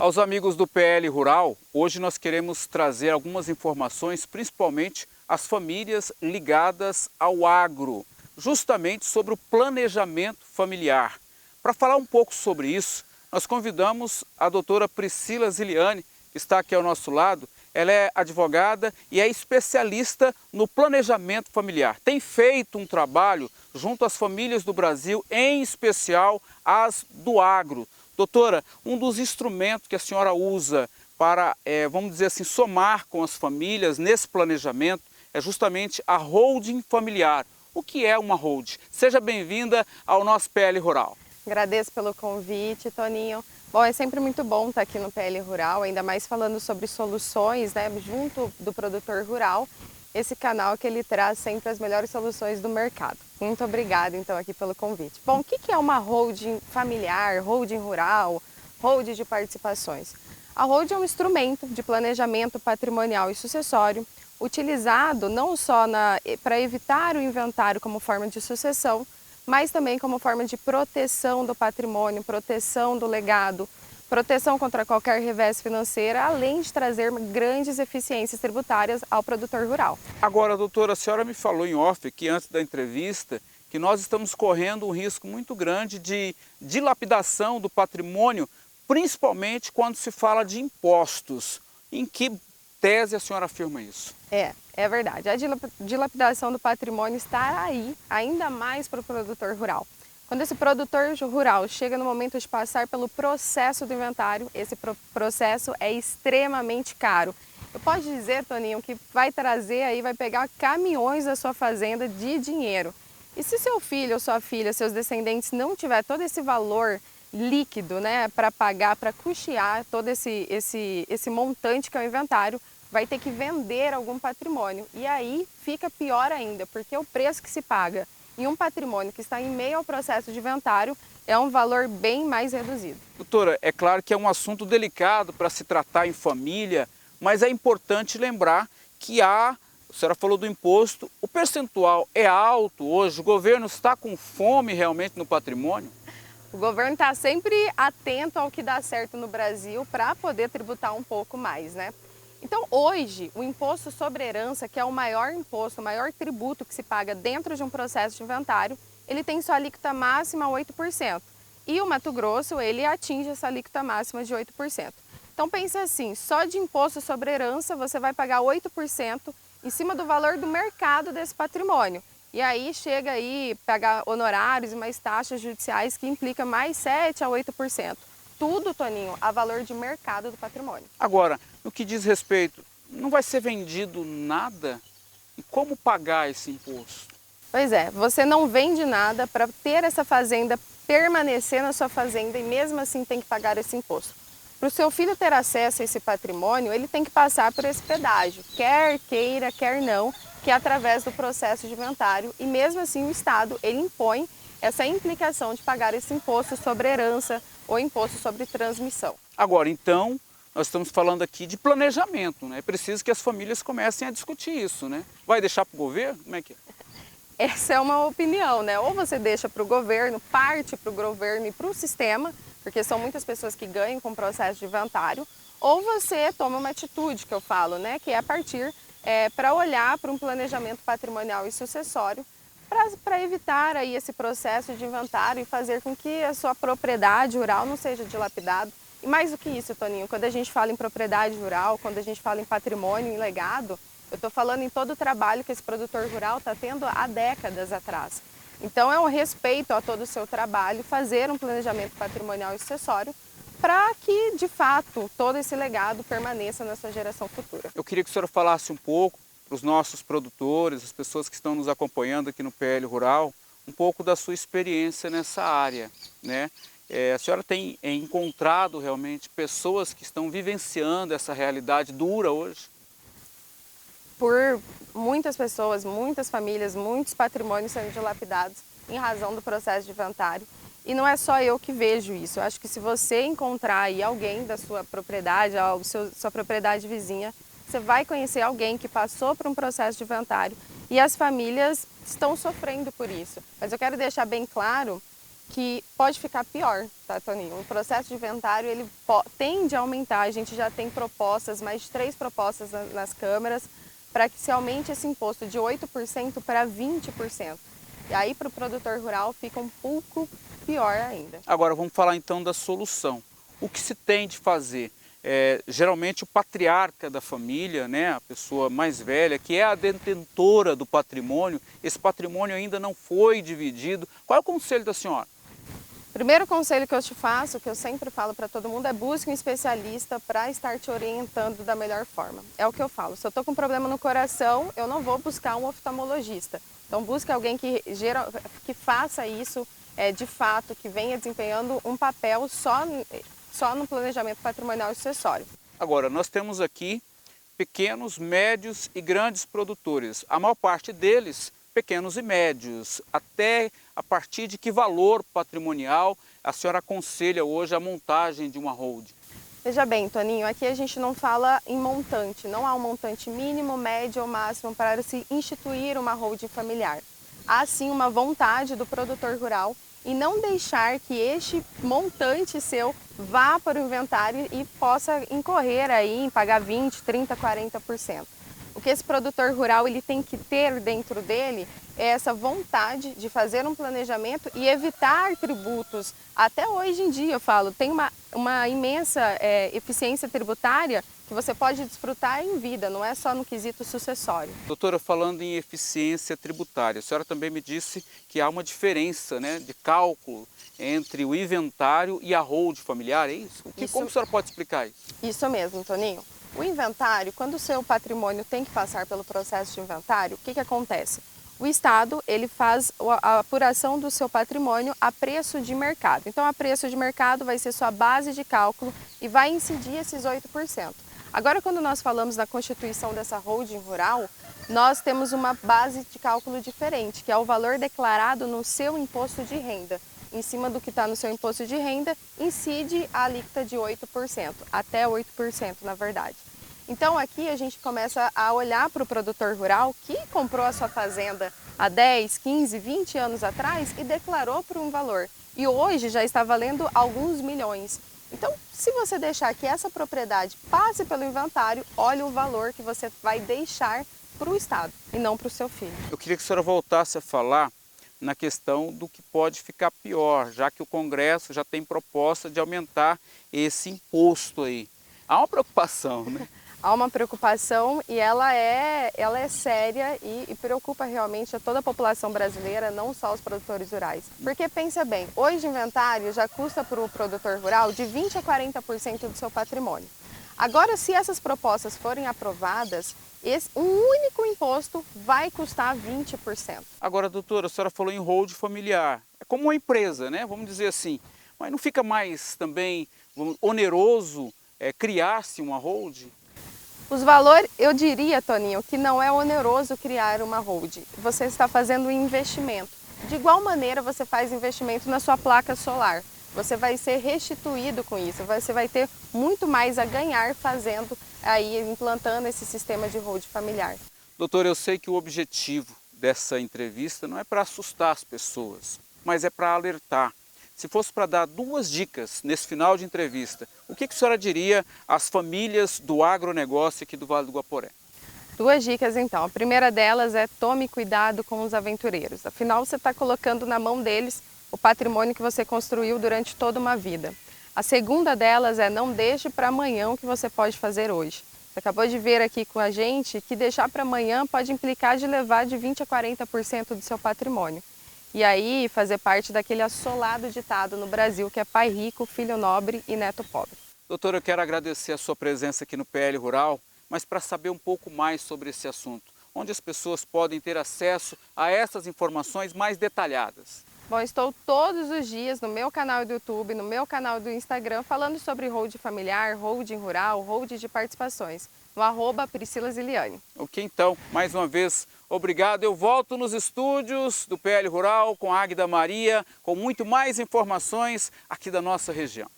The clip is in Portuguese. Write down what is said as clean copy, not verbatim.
Aos amigos do PL Rural, hoje nós queremos trazer algumas informações, principalmente às famílias ligadas ao agro, justamente sobre o planejamento familiar. Para falar um pouco sobre isso, nós convidamos a doutora Priscila Ziliani, que está aqui ao nosso lado. Ela é advogada e é especialista no planejamento familiar. Tem feito um trabalho junto às famílias do Brasil, em especial as do agro. Doutora, um dos instrumentos que a senhora usa para, vamos dizer assim, somar com as famílias nesse planejamento é justamente a holding familiar. O que é uma holding? Seja bem-vinda ao nosso PL Rural. Agradeço pelo convite, Toninho. Bom, é sempre muito bom estar aqui no PL Rural, ainda mais falando sobre soluções, né, junto do produtor rural. Esse canal que ele traz sempre as melhores soluções do mercado. Muito obrigada, então, aqui pelo convite. Bom, o que é uma holding familiar, holding rural, holding de participações? A holding é um instrumento de planejamento patrimonial e sucessório, utilizado não só para evitar o inventário como forma de sucessão, mas também como forma de proteção do patrimônio, proteção do legado, proteção contra qualquer revés financeira, além de trazer grandes eficiências tributárias ao produtor rural. Agora, doutora, a senhora me falou em off aqui antes da entrevista que nós estamos correndo um risco muito grande de dilapidação do patrimônio, principalmente quando se fala de impostos. Em que tese a senhora afirma isso? É verdade. A dilapidação do patrimônio está aí, ainda mais para o produtor rural. Quando esse produtor rural chega no momento de passar pelo processo do inventário, esse processo é extremamente caro. Eu posso dizer, Toninho, que vai pegar caminhões da sua fazenda de dinheiro. E se seu filho ou sua filha, seus descendentes não tiver todo esse valor líquido, né, para pagar, para custear todo esse montante que é o inventário, vai ter que vender algum patrimônio. E aí fica pior ainda, porque o preço que se paga em um patrimônio que está em meio ao processo de inventário é um valor bem mais reduzido. Doutora, é claro que é um assunto delicado para se tratar em família, mas é importante lembrar que a senhora falou do imposto, o percentual é alto hoje, o governo está com fome realmente no patrimônio? O governo está sempre atento ao que dá certo no Brasil para poder tributar um pouco mais, né? Então, hoje, o imposto sobre herança, que é o maior imposto, o maior tributo que se paga dentro de um processo de inventário, ele tem sua alíquota máxima 8%. E o Mato Grosso, ele atinge essa alíquota máxima de 8%. Então, pensa assim, só de imposto sobre herança, você vai pagar 8% em cima do valor do mercado desse patrimônio. E aí, chega aí, pagar honorários e mais taxas judiciais que implica mais 7% a 8%. Tudo, Toninho, a valor de mercado do patrimônio. Agora, no que diz respeito, não vai ser vendido nada? E como pagar esse imposto? Pois é, você não vende nada para ter essa fazenda, permanecer na sua fazenda e mesmo assim tem que pagar esse imposto. Para o seu filho ter acesso a esse patrimônio, ele tem que passar por esse pedágio, quer queira, quer não, que é através do processo de inventário e mesmo assim o Estado, ele impõe essa implicação de pagar esse imposto sobre herança ou imposto sobre transmissão. Agora, então, nós estamos falando aqui de planejamento, né? É preciso que as famílias comecem a discutir isso, né? Vai deixar para o governo? Como é que é? Essa é uma opinião, né? Ou você deixa para o governo, parte para o governo e para o sistema, porque são muitas pessoas que ganham com o processo de inventário, ou você toma uma atitude, que eu falo, né? Que é a partir para olhar para um planejamento patrimonial e sucessório, para evitar aí esse processo de inventário e fazer com que a sua propriedade rural não seja dilapidada. E mais do que isso, Toninho, quando a gente fala em propriedade rural, quando a gente fala em patrimônio, em legado, eu estou falando em todo o trabalho que esse produtor rural está tendo há décadas atrás. Então é um respeito a todo o seu trabalho, fazer um planejamento patrimonial e sucessório para que, de fato, todo esse legado permaneça na sua geração futura. Eu queria que a senhora falasse um pouco para os nossos produtores, as pessoas que estão nos acompanhando aqui no PL Rural, um pouco da sua experiência nessa área, né? A senhora tem encontrado realmente pessoas que estão vivenciando essa realidade dura hoje? Por muitas pessoas, muitas famílias, muitos patrimônios sendo dilapidados em razão do processo de inventário. E não é só eu que vejo isso. Eu acho que se você encontrar aí alguém da sua propriedade, sua propriedade vizinha, você vai conhecer alguém que passou por um processo de inventário e as famílias estão sofrendo por isso. Mas eu quero deixar bem claro que pode ficar pior, tá, Toninho? O processo de inventário, ele tende a aumentar. A gente já tem propostas, mais de 3 propostas nas câmaras, para que se aumente esse imposto de 8% para 20%. E aí, para o produtor rural, fica um pouco pior ainda. Agora, vamos falar então da solução. O que se tem de fazer? Geralmente o patriarca da família, né, a pessoa mais velha, que é a detentora do patrimônio, esse patrimônio ainda não foi dividido. Qual é o conselho da senhora? Primeiro conselho que eu te faço, que eu sempre falo para todo mundo, é busque um especialista para estar te orientando da melhor forma. É o que eu falo, se eu estou com um problema no coração, eu não vou buscar um oftalmologista. Então busque alguém que faça isso de fato, que venha desempenhando um papel só no planejamento patrimonial e sucessório. Agora, nós temos aqui pequenos, médios e grandes produtores. A maior parte deles, pequenos e médios. Até a partir de que valor patrimonial a senhora aconselha hoje a montagem de uma holding? Veja bem, Toninho, aqui a gente não fala em montante. Não há um montante mínimo, médio ou máximo para se instituir uma holding familiar. Há sim uma vontade do produtor rural e não deixar que este montante seu vá para o inventário e possa incorrer aí em pagar 20%, 30%, 40%. O que esse produtor rural ele tem que ter dentro dele é essa vontade de fazer um planejamento e evitar tributos. Até hoje em dia, eu falo, tem uma imensa eficiência tributária que você pode desfrutar em vida, não é só no quesito sucessório. Doutora, falando em eficiência tributária, a senhora também me disse que há uma diferença, né, de cálculo entre o inventário e a holding familiar, é isso? Como a senhora pode explicar isso? Isso mesmo, Toninho. O inventário, quando o seu patrimônio tem que passar pelo processo de inventário, o que acontece? O Estado ele faz a apuração do seu patrimônio a preço de mercado. Então, a preço de mercado vai ser sua base de cálculo e vai incidir esses 8%. Agora, quando nós falamos da constituição dessa holding rural, nós temos uma base de cálculo diferente, que é o valor declarado no seu imposto de renda. Em cima do que está no seu imposto de renda, incide a alíquota de 8%, até 8% na verdade. Então aqui a gente começa a olhar para o produtor rural que comprou a sua fazenda há 10, 15, 20 anos atrás e declarou por um valor. E hoje já está valendo alguns milhões. Então, se você deixar que essa propriedade passe pelo inventário, olha o valor que você vai deixar para o Estado e não para o seu filho. Eu queria que a senhora voltasse a falar na questão do que pode ficar pior, já que o Congresso já tem proposta de aumentar esse imposto aí. Há uma preocupação, né? Há uma preocupação e ela é séria e preocupa realmente a toda a população brasileira, não só os produtores rurais. Porque pensa bem, hoje o inventário já custa para o produtor rural de 20% a 40% do seu patrimônio. Agora, se essas propostas forem aprovadas, um único imposto vai custar 20%. Agora, doutora, a senhora falou em holding familiar. É como uma empresa, né? Vamos dizer assim. Mas não fica mais também oneroso criar-se uma holding? Os valores, eu diria, Toninho, que não é oneroso criar uma holding. Você está fazendo um investimento. De igual maneira, você faz investimento na sua placa solar. Você vai ser restituído com isso, você vai ter muito mais a ganhar fazendo aí, implantando esse sistema de holding familiar. Doutor, eu sei que o objetivo dessa entrevista não é para assustar as pessoas, mas é para alertar. Se fosse para dar 2 dicas nesse final de entrevista, o que a senhora diria às famílias do agronegócio aqui do Vale do Guaporé? 2 dicas então. A primeira delas é tome cuidado com os aventureiros. Afinal, você está colocando na mão deles o patrimônio que você construiu durante toda uma vida. A segunda delas é não deixe para amanhã o que você pode fazer hoje. Você acabou de ver aqui com a gente que deixar para amanhã pode implicar de levar de 20% a 40% do seu patrimônio. E aí fazer parte daquele assolado ditado no Brasil que é pai rico, filho nobre e neto pobre. Doutora, eu quero agradecer a sua presença aqui no PL Rural, mas para saber um pouco mais sobre esse assunto, onde as pessoas podem ter acesso a essas informações mais detalhadas. Bom, estou todos os dias no meu canal do YouTube, no meu canal do Instagram, falando sobre holding familiar, holding rural, holding de participações, no @PriscilaZiliane. Ok, então, mais uma vez, obrigado. Eu volto nos estúdios do PL Rural com a Águida Maria, com muito mais informações aqui da nossa região.